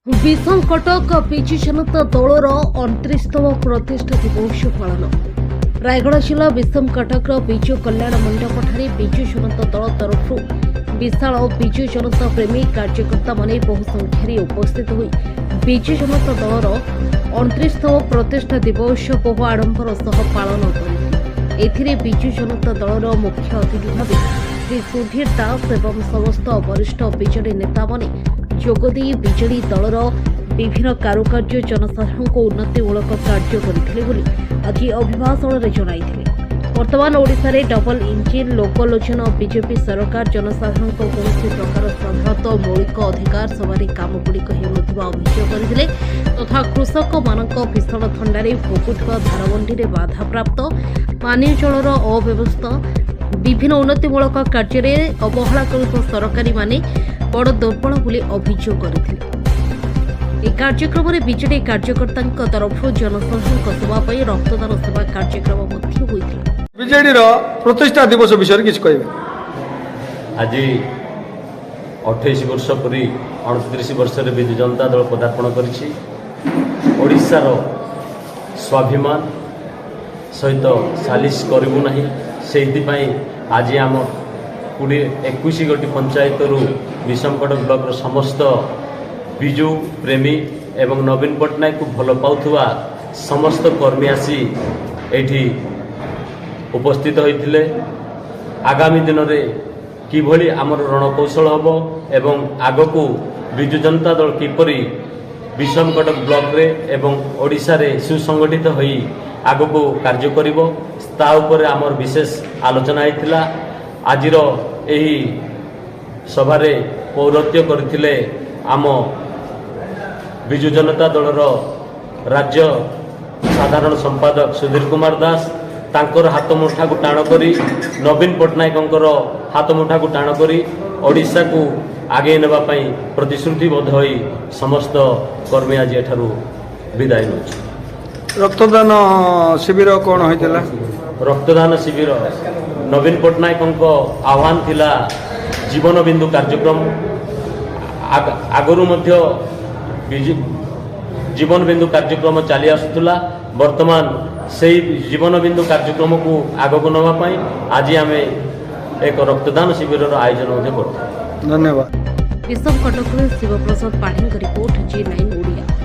विषम कटक विजु जनता दलर 29तम प्रतिष्ठा दिवस पालन रायगढ़ जिला विषम कटक विजु कल्याण मंडपठारे विजु जनता दल तरफ विशाल विजु जनता प्रेमी कार्यकर्ता माने बहु संख्यारे उपस्थित होई विजु जनता दलर 29तम प्रतिष्ठा दिवस बहु आडंबर सह पालन करथिले। एथिरे विजु जनता दलर मुख्य अतिथि भावे श्री सुधीर दास एवं समस्त वरिष्ठ बिजेडी नेता माने जोगदी बिजेडी दलर विभिन्न कारुकार्य जनसाधारण को उन्नतिमूलक कार्य करथिले बोली आज अभिभाषण जणाइथिले। वर्तमान ओडिशा रे डबल इंजिन लोकलोचन बीजेपी सरकार जनसाधारण को कौनसी प्रकार साधारणतः मौलिक अधिकार सवारी कामगुड़िक हेउनथिबा अभियोग करथिले तथा कृषक मानक भीषण थंडारे भोगुଥିବା धारबंडी बाधाप्राप्त पानीय जलर अव्यवस्था विभिन्न उन्नतिमूलक कार्य अवहेला करुवा सरकारी माने बड़ दुर्बल बोली अभियोग करथिले। कार्यक्रम में बीजेडी कार्यकर्ता तरफ जनसाधारण सेवा रक्तदान सेवा कार्यक्रम बीजेडी प्रतिष्ठा दिवस विषय किसी कहे आज 28 वर्ष पूरी 29 वर्ष विजु जनता दल पदार्पण करिछि। ओडिशार स्वाभिमान सहित सालिश करिबु नाही सेहितपाई आज आम 21 गोटी पंचायत विषमकटक ब्लॉक समस्त विजु प्रेमी एवं नवीन पट्टनायक को भल पाउथुवा समस्त कर्मी आसी एठी उपस्थित होइथिले। आगामी दिन में किभली आमर रणकौशल हम एवं आगकू विजु जनता दल किपरि विषमकटक ब्लॉक रे एवं ओडिशा रे सुसंगठित होई आगकू कार्य करिवो ता उपरे आमर विशेष आलोचना होइथिला। आजिर एही सभारे पौरत्य करथिले आम विजु जनता दलर राज्य साधारण संपादक सुधीर कुमार दास तांकर हाथ मुठा को टाण करी नवीन पट्टनायकर हाथ मुठा को टाण करी ओडिशा को आगे नेबा पई प्रतिश्रुतिबद्ध होई समस्त कर्मी आज एठारू विदाय नउछ। रक्तदान शिविर कौन होइतिला? रक्तदान शिविर नवीन पट्टनायक आह्वान थिला जीवन बिंदु कार्यक्रम आगरू मध्य जीवन बिंदु कार्यक्रम चली आसुला। वर्तमान से जीवन बिंदु कार्यक्रम को आगक नवा आज आम एक रक्तदान शिविर आयोजन कर। धन्यवाद। विषम कटक शिवप्रसाद पाढ़ी रिपोर्ट G9 ओडिया।